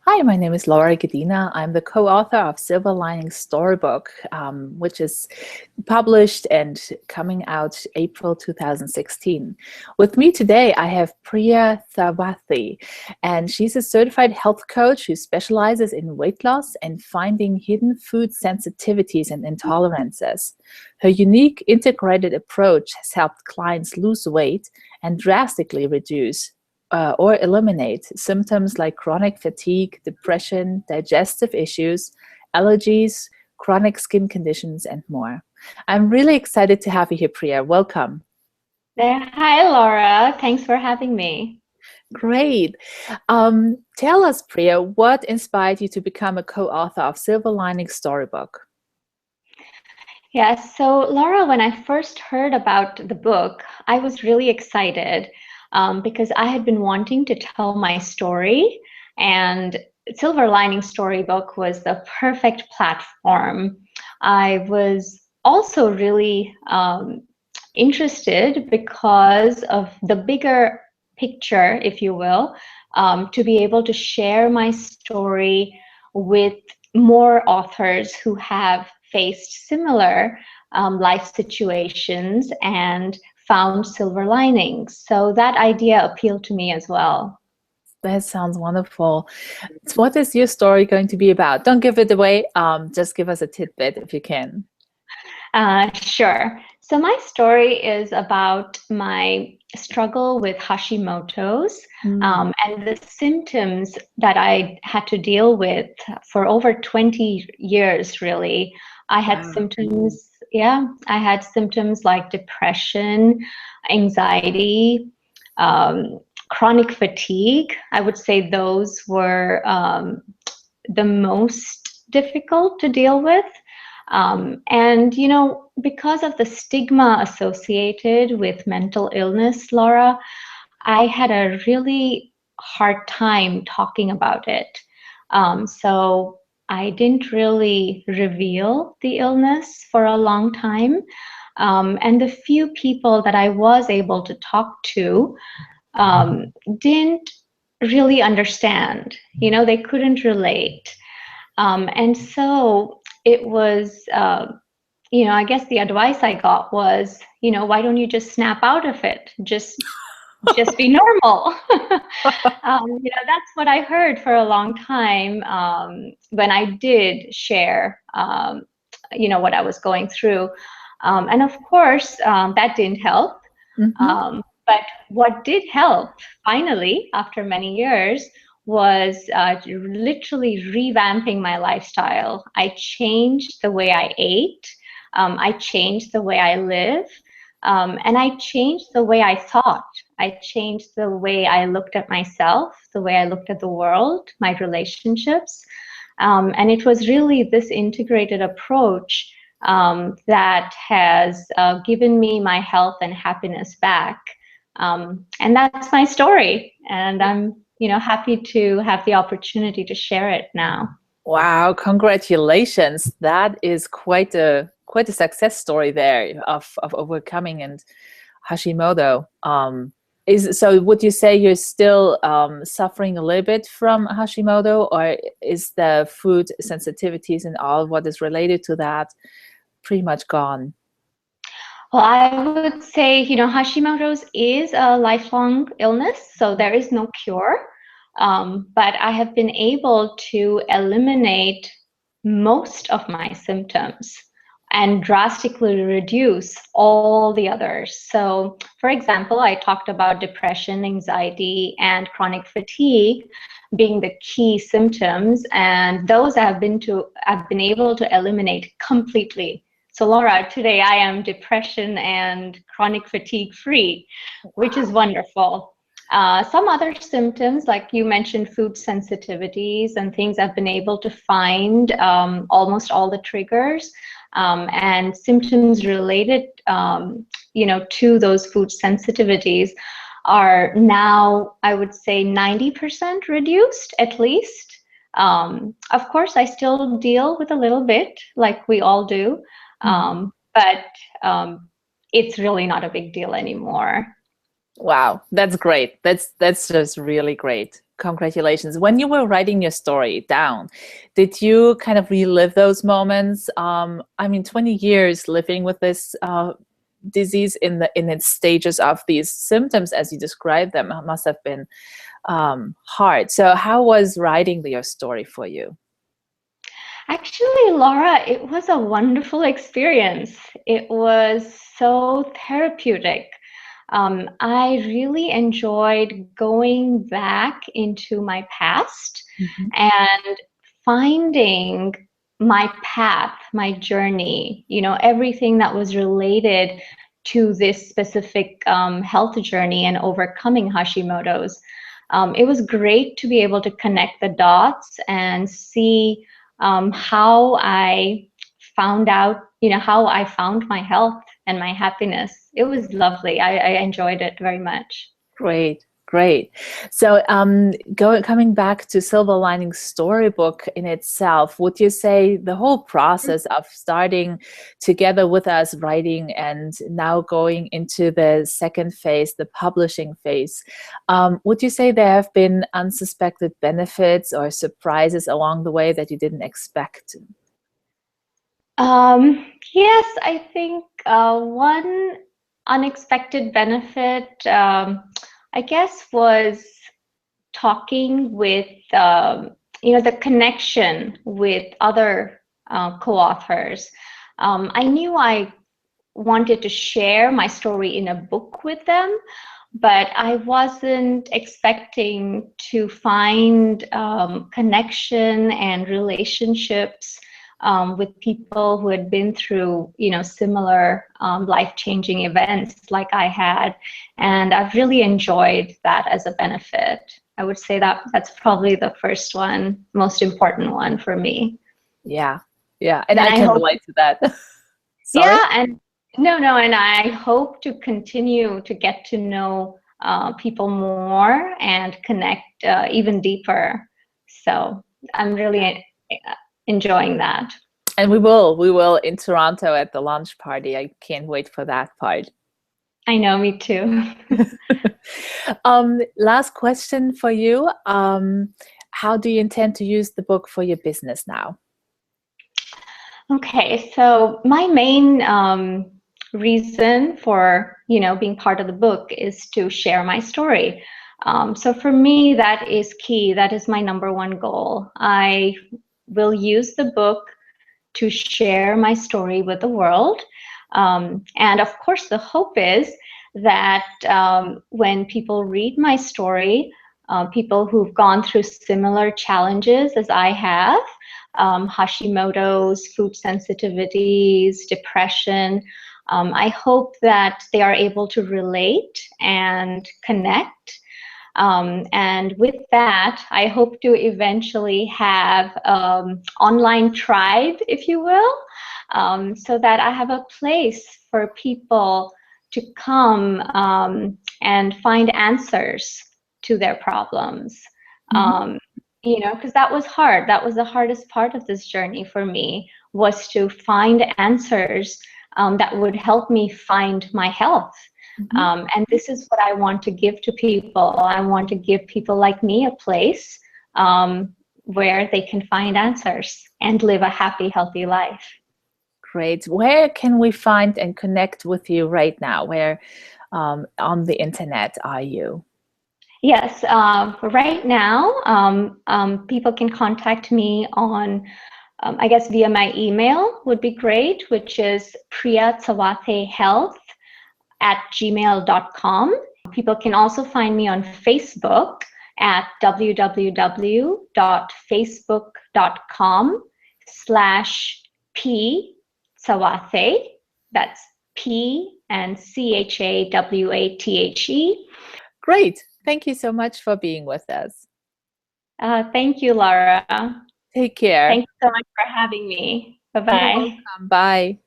Hi, my name is Laura Gadina. I'm the co-author of Linings Storybook, which is published and coming out April 2016. With me today, I have Priya Chawathe, and she's a certified health coach who specializes in weight loss and finding hidden food sensitivities and intolerances. Her unique integrated approach has helped clients lose weight and drastically reduce or eliminate symptoms like chronic fatigue, depression, digestive issues, allergies, chronic skin conditions, and more. I'm really excited to have you here, Priya. Welcome. Hi, Laura. Thanks for having me. Great. Tell us, Priya, what inspired you to become a co-author of Silver Lining Storybook? Yes, so Laura, when I first heard about the book, I was really excited because I had been wanting to tell my story, and Silver Lining Storybook was the perfect platform. I was also really interested because of the bigger picture, if you will, to be able to share my story with more authors who have faced similar life situations and found silver linings. So that idea appealed to me as well. That sounds wonderful. So what is your story going to be about? Don't give it away. Just give us a tidbit if you can. Sure. So my story is about my struggle with Hashimoto's Mm. and the symptoms that I had to deal with for over 20 years, really. I had Wow. symptoms, yeah, I had symptoms like depression, anxiety, um, chronic fatigue. I would say those were the most difficult to deal with. And, because of the stigma associated with mental illness, Laura, I had a really hard time talking about it. So I didn't really reveal the illness for a long time. And the few people that I was able to talk to didn't really understand. They couldn't relate. And so it was, I guess the advice I got was, why don't you just snap out of it? Just be normal. That's what I heard for a long time when I did share, what I was going through. And of course, that didn't help. Mhm. But what did help, finally, after many years, was literally revamping my lifestyle. I changed the way I ate. I changed the way I live. And I changed the way I thought. I changed the way I looked at myself, the way I looked at the world, my relationships. And it was really this integrated approach that has given me my health and happiness back. And that's my story. And I'm, happy to have the opportunity to share it now. Wow, congratulations. That is quite a success story there of overcoming and Hashimoto. So would you say you're still suffering a little bit from Hashimoto, or is the food sensitivities and all what is related to that pretty much gone? Well, I would say, Hashimoto's is a lifelong illness, so there is no cure. But I have been able to eliminate most of my symptoms and drastically reduce all the others. So, for example, I talked about depression, anxiety, and chronic fatigue being the key symptoms, and those I've been able to eliminate completely. So Laura, today I am depression and chronic fatigue free, which is wonderful. Some other symptoms, like you mentioned, food sensitivities and things, I've been able to find almost all the triggers and symptoms related, to those food sensitivities are now, I would say, 90% reduced at least. Of course, I still deal with a little bit, like we all do, but it's really not a big deal anymore. Wow, that's great. That's just really great. Congratulations. When you were writing your story down, did you kind of relive those moments? I mean, 20 years living with this disease in its stages of these symptoms as you described them must have been hard. So how was writing your story for you? Actually, Laura, it was a wonderful experience. It was so therapeutic. I really enjoyed going back into my past Mhm. and finding my path, my journey, everything that was related to this specific health journey and overcoming Hashimoto's. It was great to be able to connect the dots and see how I found out, how I found my health and my happiness. It was lovely. I enjoyed it very much. Great, great. So, coming back to Silver Linings Storybook in itself, would you say the whole process of starting together with us writing and now going into the second phase, the publishing phase, would you say there have been unsuspected benefits or surprises along the way that you didn't expect? Yes, I think one unexpected benefit, I guess, was talking with, the connection with other co-authors. I knew I wanted to share my story in a book with them, but I wasn't expecting to find connection and relationships with people who had been through, similar life-changing events like I had, and I've really enjoyed that as a benefit. I would say that that's probably the first one, most important one for me. Yeah, yeah, and And I I can hope, relate to that. Sorry? yeah, and no, and I hope to continue to get to know people more and connect even deeper. So I'm really enjoying that. And we will in Toronto at the launch party. I can't wait for that part. I know, me too. Last question for you. How do you intend to use the book for your business now? Okay, so my main reason for being part of the book is to share my story. So for me, that is key. That is my number one goal. I will use the book to share my story with the world. And of course, the hope is that when people read my story, people who've gone through similar challenges as I have, Hashimoto's, food sensitivities, depression, I hope that they are able to relate and connect. And with that, I hope to eventually have online tribe, if you will, so that I have a place for people to come and find answers to their problems. Mhm. Because that was hard. That was the hardest part of this journey for me, was to find answers that would help me find my health. Mhm. And this is what I want to give to people. I want to give people like me a place where they can find answers and live a happy, healthy life. Great. Where can we find and connect with you right now? Where on the internet are you? Yes, right now, people can contact me on, I guess, via my email would be great, which is priyachawathehealth@gmail.com. People can also find me on Facebook at www.facebook.com/P Chawathe. That's P and CHAWATHE. Great. Thank you so much for being with us. Thank you, Laura. Take care. Thanks so much for having me. You're Bye-bye. welcome. Bye.